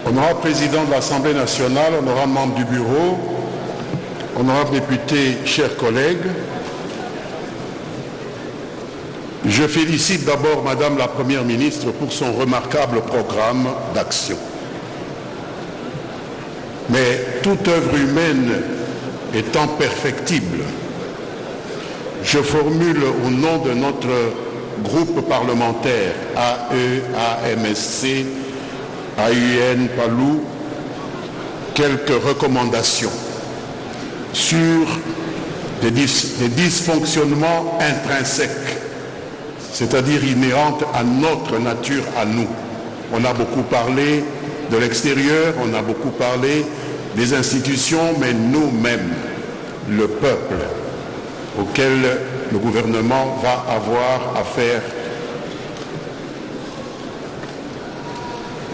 Honorable Président de l'Assemblée nationale, honorable membre du Bureau, honorable député, chers collègues, je félicite d'abord Madame la Première ministre pour son remarquable programme d'action. Mais toute œuvre humaine étant perfectible, je formule au nom de notre groupe parlementaire AE, AMSC, AUN, PALU, quelques recommandations sur des dysfonctionnements intrinsèques, c'est-à-dire inhérentes à notre nature à nous. On a beaucoup parlé de l'extérieur, on a beaucoup parlé des institutions, mais nous-mêmes, le peuple, auquel le gouvernement va avoir à faire.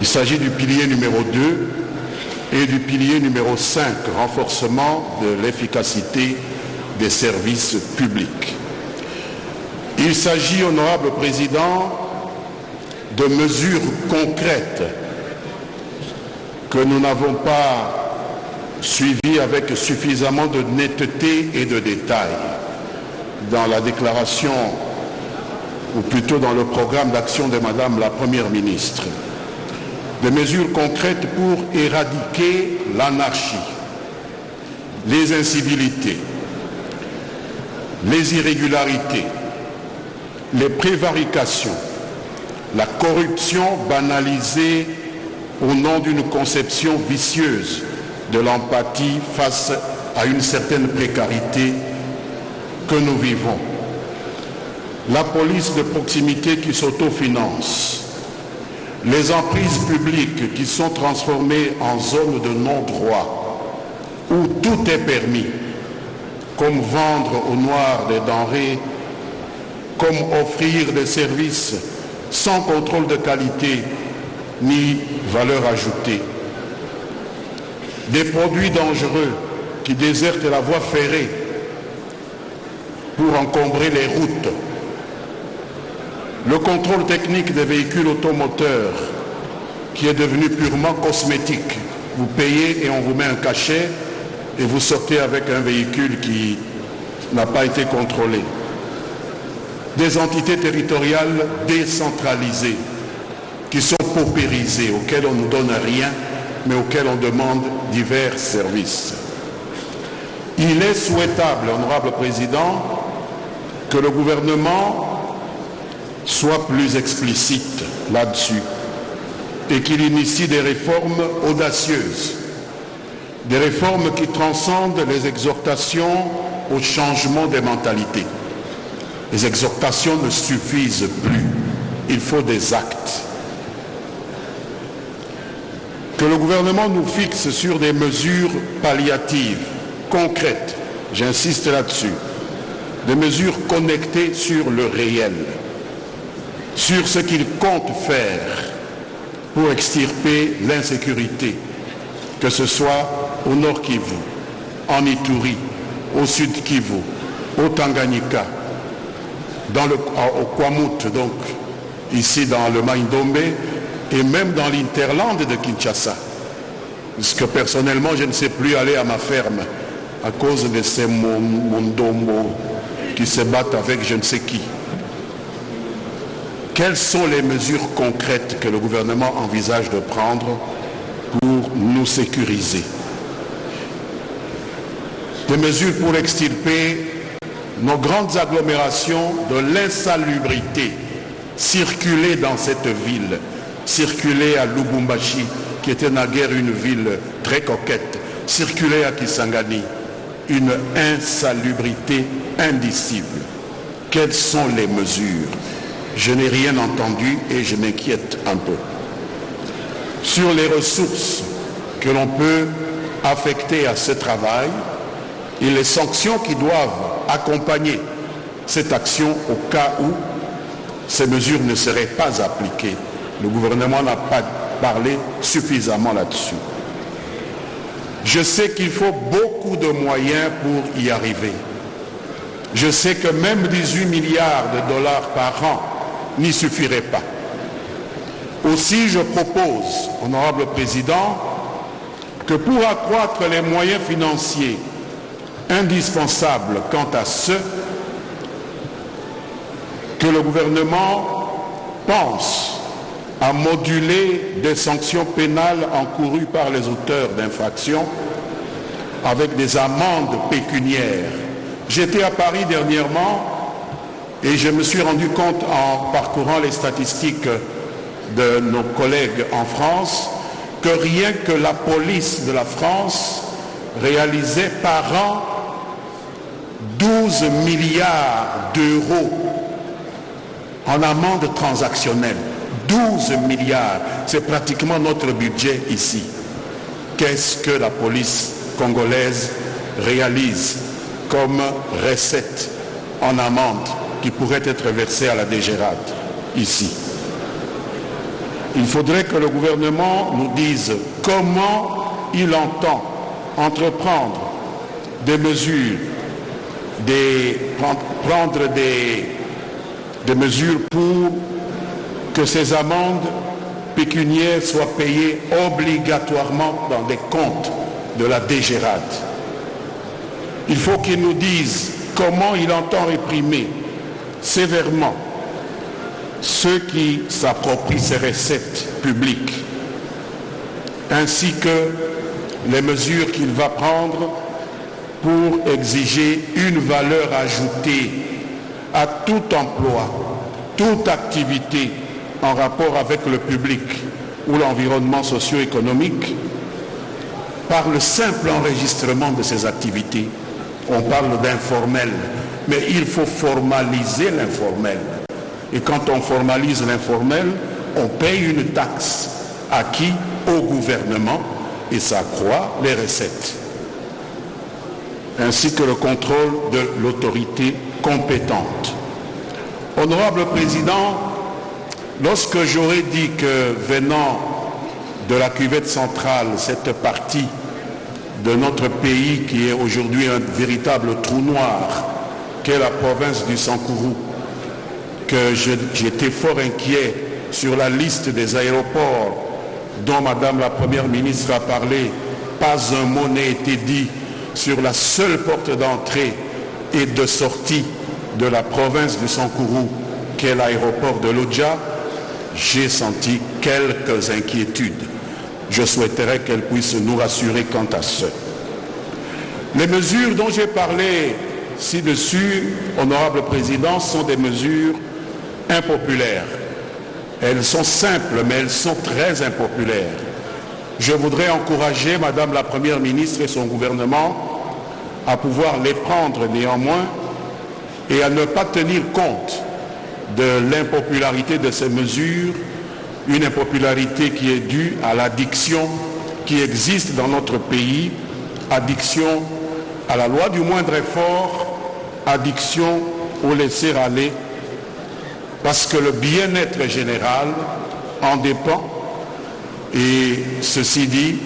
Il s'agit du pilier numéro 2 et du pilier numéro 5, renforcement de l'efficacité des services publics. Il s'agit, honorable Président, de mesures concrètes que nous n'avons pas suivies avec suffisamment de netteté et de détails dans la déclaration, ou plutôt dans le programme d'action de Madame la Première ministre. Des mesures concrètes pour éradiquer l'anarchie, les incivilités, les irrégularités, les prévarications, la corruption banalisée au nom d'une conception vicieuse de l'empathie face à une certaine précarité que nous vivons. La police de proximité qui s'autofinance, les emprises publiques qui sont transformées en zones de non-droit, où tout est permis, comme vendre au noir des denrées, comme offrir des services sans contrôle de qualité ni valeur ajoutée. Des produits dangereux qui désertent la voie ferrée pour encombrer les routes. Le contrôle technique des véhicules automoteurs qui est devenu purement cosmétique. Vous payez et on vous met un cachet et vous sortez avec un véhicule qui n'a pas été contrôlé. Des entités territoriales décentralisées qui sont paupérisées, auxquelles on ne donne rien, mais auxquelles on demande divers services. Il est souhaitable, honorable Président, que le gouvernement soit plus explicite là-dessus et qu'il initie des réformes audacieuses, des réformes qui transcendent les exhortations au changement des mentalités. Les exhortations ne suffisent plus, il faut des actes. Que le gouvernement nous fixe sur des mesures palliatives, concrètes, j'insiste là-dessus, des mesures connectées sur le réel, sur ce qu'il compte faire pour extirper l'insécurité, que ce soit au nord Kivu, en Ituri, au sud Kivu, au Tanganyika, au Kwamut, donc ici dans le Maïndombe, et même dans l'interland de Kinshasa. Parce que personnellement, je ne sais plus aller à ma ferme à cause de ces mondombo qui se battent avec je ne sais qui. Quelles sont les mesures concrètes que le gouvernement envisage de prendre pour nous sécuriser? Des mesures pour extirper nos grandes agglomérations de l'insalubrité, circuler dans cette ville, circuler à Lubumbashi, qui était naguère une ville très coquette, circuler à Kisangani, une insalubrité indicible. Quelles sont les mesures? Je n'ai rien entendu et je m'inquiète un peu. Sur les ressources que l'on peut affecter à ce travail et les sanctions qui doivent accompagner cette action au cas où ces mesures ne seraient pas appliquées. Le gouvernement n'a pas parlé suffisamment là-dessus. Je sais qu'il faut beaucoup de moyens pour y arriver. Je sais que même 18 milliards de dollars par an n'y suffirait pas. Aussi, je propose, honorable président, que pour accroître les moyens financiers indispensables quant à ceux que le gouvernement pense à moduler des sanctions pénales encourues par les auteurs d'infractions avec des amendes pécuniaires. J'étais à Paris dernièrement et je me suis rendu compte en parcourant les statistiques de nos collègues en France que rien que la police de la France réalisait par an 12 milliards d'euros en amende transactionnelle. 12 milliards, c'est pratiquement notre budget ici. Qu'est-ce que la police congolaise réalise comme recette en amende qui pourrait être versée à la DGRAD ici? Il faudrait que le gouvernement nous dise comment il entend entreprendre des mesures, prendre des mesures pour que ces amendes pécuniaires soient payées obligatoirement dans des comptes de la DGRAD. Il faut qu'il nous dise comment il entend réprimer sévèrement ceux qui s'approprient ces recettes publiques, ainsi que les mesures qu'il va prendre pour exiger une valeur ajoutée à tout emploi, toute activité en rapport avec le public ou l'environnement socio-économique par le simple enregistrement de ces activités. On parle d'informel, mais il faut formaliser l'informel. Et quand on formalise l'informel, on paye une taxe. À qui? Au gouvernement, et ça accroît les recettes. Ainsi que le contrôle de l'autorité compétente. Honorable Président, lorsque j'aurais dit que venant de la cuvette centrale, cette partie de notre pays qui est aujourd'hui un véritable trou noir, qu'est la province du Sankourou, que j'étais fort inquiet sur la liste des aéroports dont Madame la Première ministre a parlé, pas un mot n'a été dit sur la seule porte d'entrée et de sortie de la province du Sankourou, qu'est l'aéroport de Lodja. J'ai senti quelques inquiétudes. Je souhaiterais qu'elle puisse nous rassurer quant à ce. Les mesures dont j'ai parlé ci-dessus, honorable Président, sont des mesures impopulaires. Elles sont simples, mais elles sont très impopulaires. Je voudrais encourager Madame la Première ministre et son gouvernement à pouvoir les prendre néanmoins et à ne pas tenir compte de l'impopularité de ces mesures, une impopularité qui est due à l'addiction qui existe dans notre pays, addiction à la loi du moindre effort, addiction au laisser-aller, parce que le bien-être général en dépend. Et ceci dit,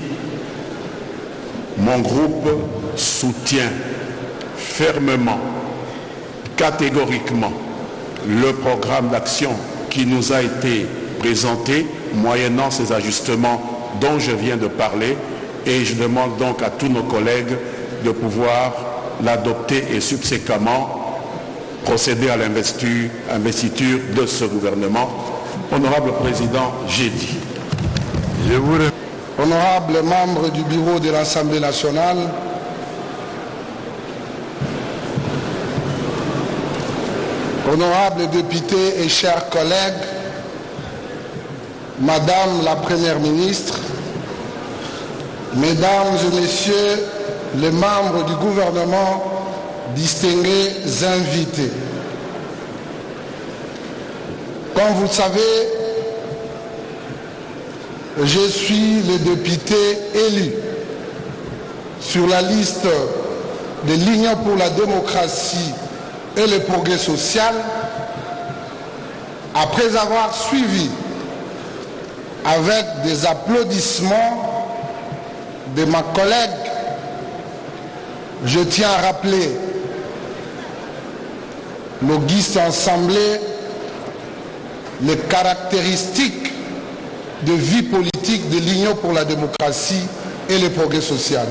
mon groupe soutient fermement, catégoriquement, le programme d'action qui nous a été présenté, moyennant ces ajustements dont je viens de parler, et je demande donc à tous nos collègues de pouvoir l'adopter et subséquemment procéder à l'investiture de ce gouvernement. Honorable Président, j'ai dit. Honorables membres du bureau de l'Assemblée nationale, honorables députés et chers collègues, Madame la Première ministre, Mesdames et Messieurs les membres du gouvernement, distingués invités. Comme vous le savez, je suis le député élu sur la liste de l'Union pour la démocratie et le progrès social après avoir suivi avec des applaudissements de ma collègue. Je tiens à rappeler l'auguste assemblée les caractéristiques de vie politique de l'Union pour la démocratie et le progrès social.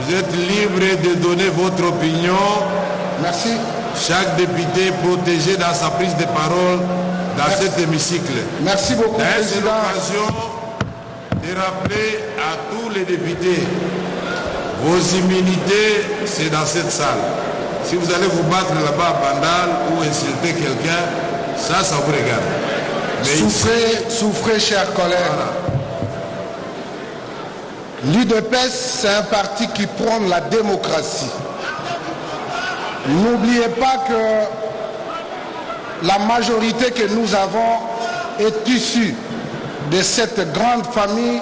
Vous êtes libre de donner votre opinion. Merci. Chaque député est protégé dans sa prise de parole dans cet hémicycle. Merci beaucoup, C'est Président. l'occasion de rappeler à tous les députés, vos immunités, c'est dans cette salle. Si vous allez vous battre là-bas à Bandal ou insulter quelqu'un, ça vous regarde. Mais Souffrez, chers collègues. Voilà. L'UDPS, c'est un parti qui prône la démocratie. N'oubliez pas que la majorité que nous avons est issue de cette grande famille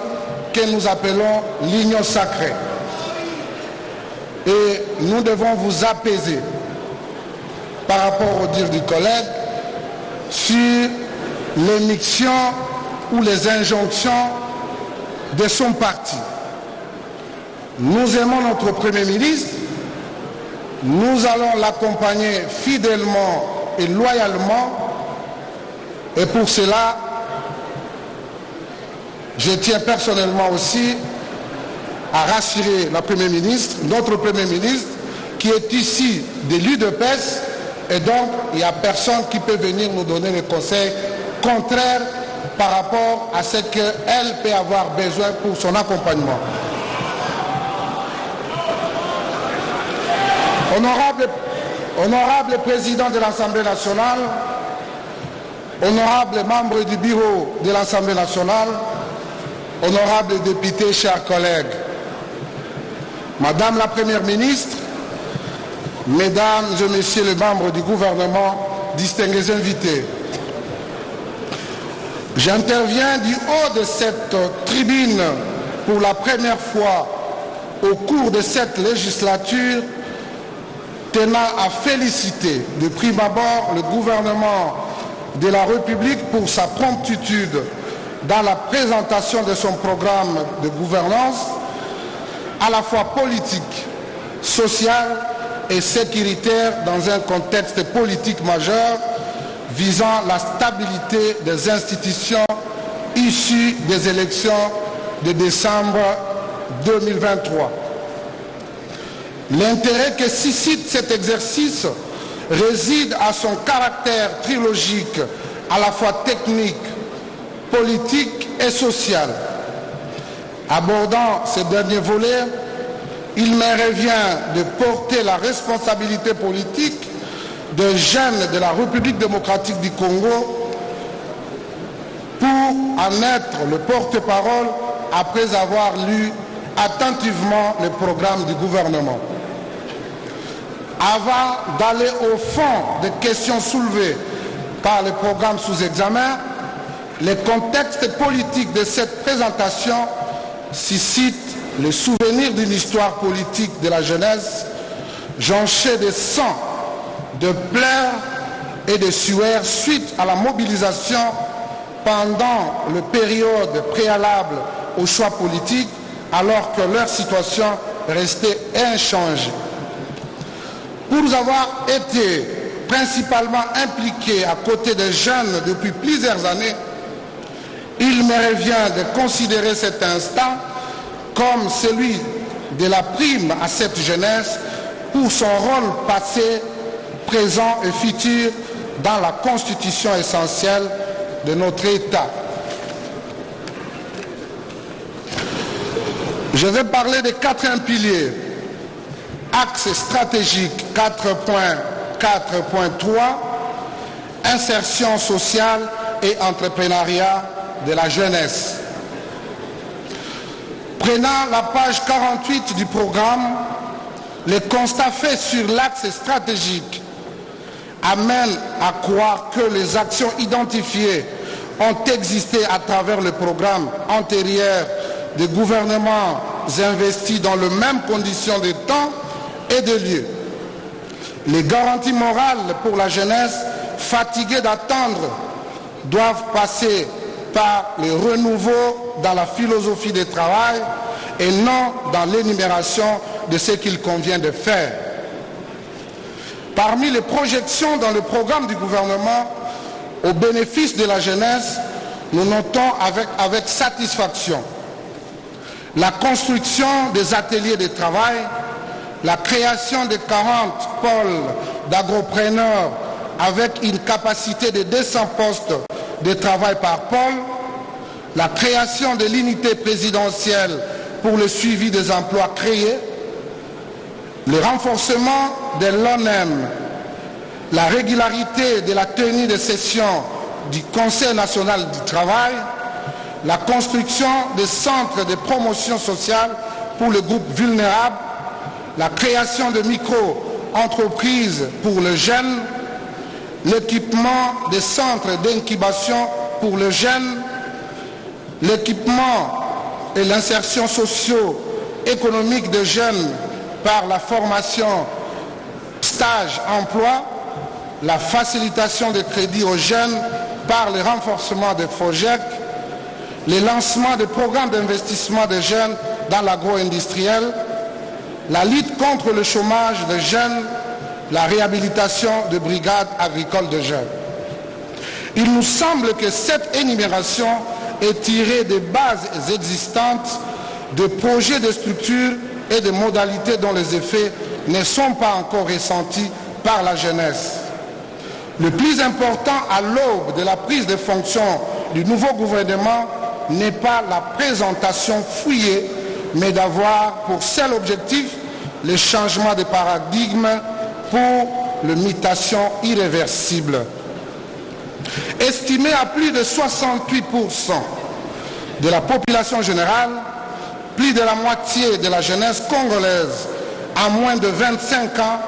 que nous appelons l'Union sacrée. Et nous devons vous apaiser par rapport au dire du collègue sur l'émission ou les injonctions de son parti. Nous aimons notre Premier ministre, nous allons l'accompagner fidèlement et loyalement, et pour cela, je tiens personnellement aussi à rassurer la Premier ministre, notre Premier ministre, qui est ici de l'UDPS, et donc il n'y a personne qui peut venir nous donner des conseils contraires par rapport à ce qu'elle peut avoir besoin pour son accompagnement. Honorable président de l'Assemblée nationale, honorables membres du bureau de l'Assemblée nationale, honorables députés, chers collègues, Madame la Première ministre, Mesdames et Messieurs les membres du gouvernement, distingués invités, j'interviens du haut de cette tribune pour la première fois au cours de cette législature, tenant à féliciter de prime abord le gouvernement de la République pour sa promptitude dans la présentation de son programme de gouvernance, à la fois politique, social et sécuritaire dans un contexte politique majeur visant la stabilité des institutions issues des élections de décembre 2023. L'intérêt que suscite cet exercice réside à son caractère trilogique, à la fois technique, politique et social. Abordant ce dernier volet, il me revient de porter la responsabilité politique des jeunes de la République démocratique du Congo pour en être le porte-parole après avoir lu attentivement le programme du gouvernement. Avant d'aller au fond des questions soulevées par le programme sous examen, le contexte politique de cette présentation suscite le souvenir d'une histoire politique de la jeunesse, jonchée de sang, de pleurs et de sueur suite à la mobilisation pendant la période préalable au choix politique, alors que leur situation restait inchangée. Pour avoir été principalement impliqué à côté des jeunes depuis plusieurs années, il me revient de considérer cet instant comme celui de la prime à cette jeunesse pour son rôle passé, présent et futur dans la constitution essentielle de notre État. Je vais parler des 4 piliers. Axe stratégique 4.4.3, insertion sociale et entrepreneuriat de la jeunesse. Prenant la page 48 du programme, les constats faits sur l'axe stratégique amènent à croire que les actions identifiées ont existé à travers le programme antérieur des gouvernements investis dans les mêmes conditions de temps et de lieu. Les garanties morales pour la jeunesse fatiguée d'attendre doivent passer par le renouveau dans la philosophie du travail et non dans l'énumération de ce qu'il convient de faire. Parmi les projections dans le programme du gouvernement au bénéfice de la jeunesse, nous notons avec satisfaction la construction des ateliers de travail, la création de 40 pôles d'agropreneurs avec une capacité de 200 postes de travail par pôle, la création de l'unité présidentielle pour le suivi des emplois créés, le renforcement de l'ONEM, la régularité de la tenue de session du Conseil national du travail, la construction des centres de promotion sociale pour les groupes vulnérables, la création de micro-entreprises pour les jeunes, l'équipement des centres d'incubation pour les jeunes, l'équipement et l'insertion socio-économique des jeunes par la formation stage-emploi, la facilitation des crédits aux jeunes par le renforcement des FOGEC, le lancement des programmes d'investissement des jeunes dans l'agro-industriel, la lutte contre le chômage des jeunes, la réhabilitation de brigades agricoles de jeunes. Il nous semble que cette énumération est tirée des bases existantes, de projets de structure et de modalités dont les effets ne sont pas encore ressentis par la jeunesse. Le plus important à l'aube de la prise de fonction du nouveau gouvernement n'est pas la présentation fouillée, mais d'avoir pour seul objectif le changement de paradigme pour une mutation irréversible. Estimé à plus de 68% de la population générale, plus de la moitié de la jeunesse congolaise à moins de 25 ans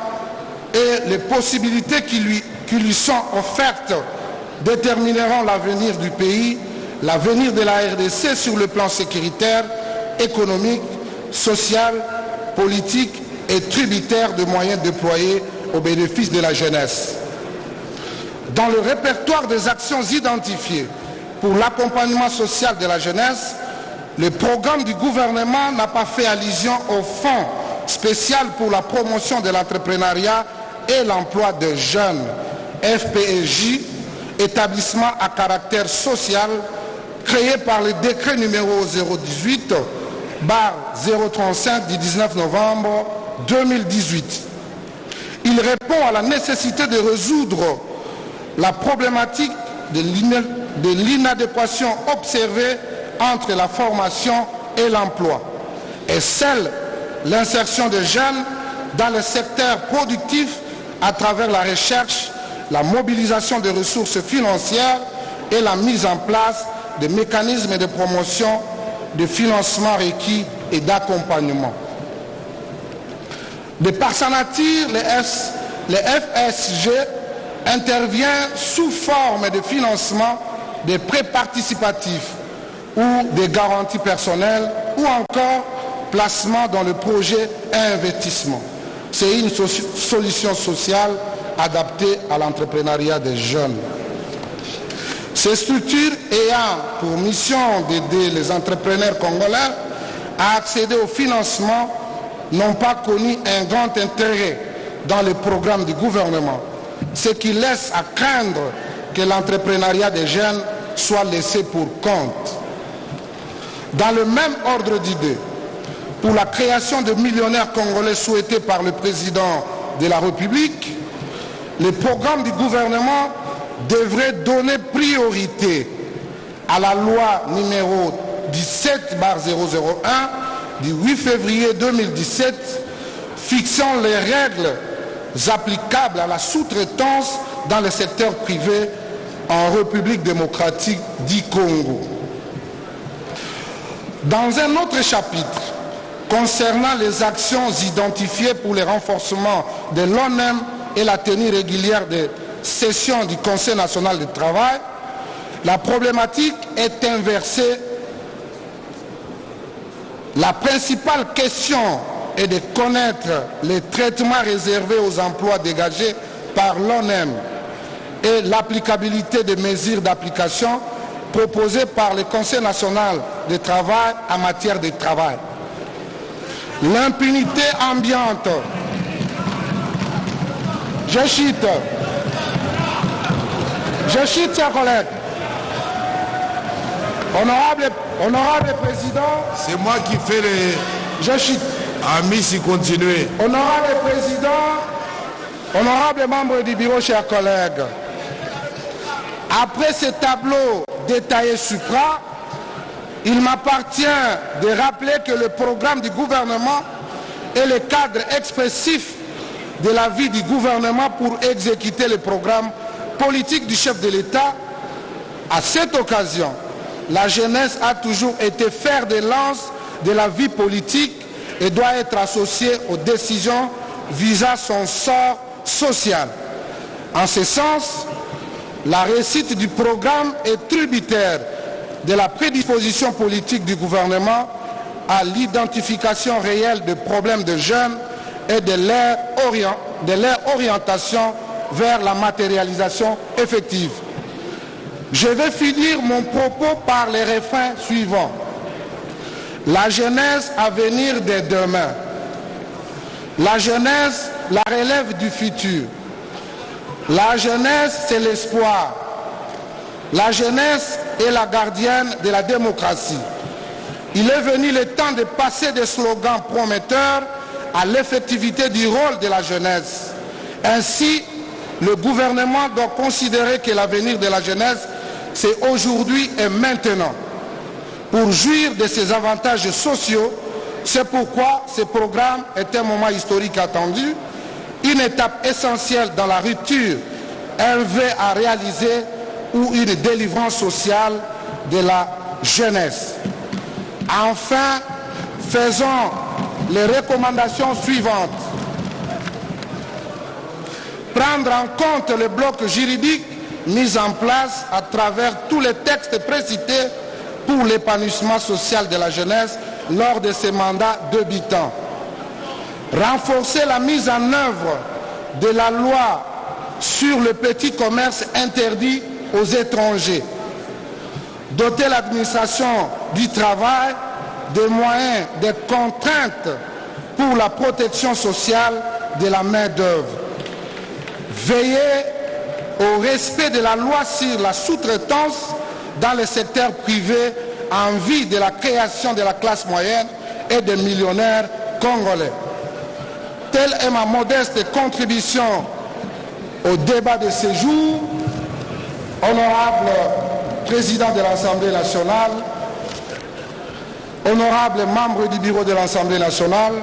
et les possibilités qui lui sont offertes détermineront l'avenir du pays, l'avenir de la RDC sur le plan sécuritaire, économique, social, politique et tributaire de moyens déployés au bénéfice de la jeunesse. Dans le répertoire des actions identifiées pour l'accompagnement social de la jeunesse, le programme du gouvernement n'a pas fait allusion au fonds spécial pour la promotion de l'entrepreneuriat et l'emploi des jeunes, FPEJ, établissement à caractère social créé par le décret numéro 018/035 du 19 novembre 2018. Il répond à la nécessité de résoudre la problématique de l'inadéquation observée entre la formation et l'emploi et celle l'insertion des jeunes dans le secteur productif à travers la recherche, la mobilisation des ressources financières et la mise en place de mécanismes de promotion, de financement requis et d'accompagnement. De par sa nature, le FSG intervient sous forme de financement des prêts participatifs ou des garanties personnelles ou encore placement dans le projet et investissement. C'est une solution sociale adaptée à l'entrepreneuriat des jeunes. Ces structures ayant pour mission d'aider les entrepreneurs congolais à accéder au financement n'ont pas connu un grand intérêt dans le programme du gouvernement, ce qui laisse à craindre que l'entrepreneuriat des jeunes soit laissé pour compte. Dans le même ordre d'idées, pour la création de millionnaires congolais souhaités par le président de la République, le programme du gouvernement devrait donner priorité à la loi numéro 17/001 du 8 février 2017 fixant les règles applicables à la sous-traitance dans le secteur privé en République démocratique du Congo. Dans un autre chapitre, concernant les actions identifiées pour le renforcement de l'ONEM et la tenue régulière des sessions du Conseil national du travail, la problématique est inversée. La principale question est de connaître les traitements réservés aux emplois dégagés par l'ONEM et l'applicabilité des mesures d'application proposées par le Conseil national du travail en matière de travail. l'impunité ambiante. Je cite, chers collègues. Honorable Président. C'est moi qui fais les... Je cite. Amis, si continuez. Honorable Président, honorable membre du bureau, chers collègues. Après ce tableau détaillé supra, il m'appartient de rappeler que le programme du gouvernement est le cadre expressif de la vie du gouvernement pour exécuter le programme politique du chef de l'État. À cette occasion, la jeunesse a toujours été fer de lance de la vie politique et doit être associée aux décisions visant son sort social. En ce sens, la réussite du programme est tributaire de la prédisposition politique du gouvernement à l'identification réelle des problèmes de jeunes et de leur orientation vers la matérialisation effective. Je vais finir mon propos par les refrains suivants. La jeunesse à venir de demain. La jeunesse, la relève du futur. La jeunesse, c'est l'espoir. La jeunesse est la gardienne de la démocratie. Il est venu le temps de passer des slogans prometteurs à l'effectivité du rôle de la jeunesse. Ainsi, le gouvernement doit considérer que l'avenir de la jeunesse, c'est aujourd'hui et maintenant. Pour jouir de ses avantages sociaux, c'est pourquoi ce programme est un moment historique attendu, une étape essentielle dans la rupture, un vœu à réaliser ou une délivrance sociale de la jeunesse. Enfin, faisons les recommandations suivantes. Prendre en compte le bloc juridique mis en place à travers tous les textes précités pour l'épanouissement social de la jeunesse lors de ces mandats débutants. Renforcer la mise en œuvre de la loi sur le petit commerce interdit aux étrangers. Doter l'administration du travail des moyens, des contraintes pour la protection sociale de la main-d'œuvre. Veiller au respect de la loi sur la sous-traitance dans le secteur privé en vue de la création de la classe moyenne et des millionnaires congolais. Telle est ma modeste contribution au débat de ce jour. Honorable Président de l'Assemblée nationale, honorables membres du bureau de l'Assemblée nationale,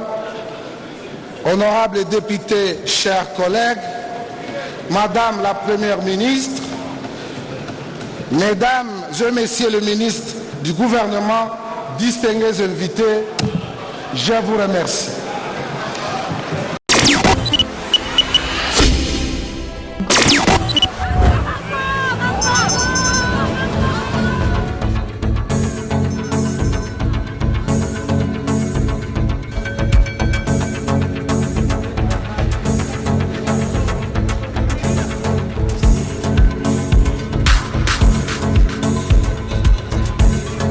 honorables députés, chers collègues, Madame la Première ministre, Mesdames et Messieurs les ministres du gouvernement, distingués invités, je vous remercie.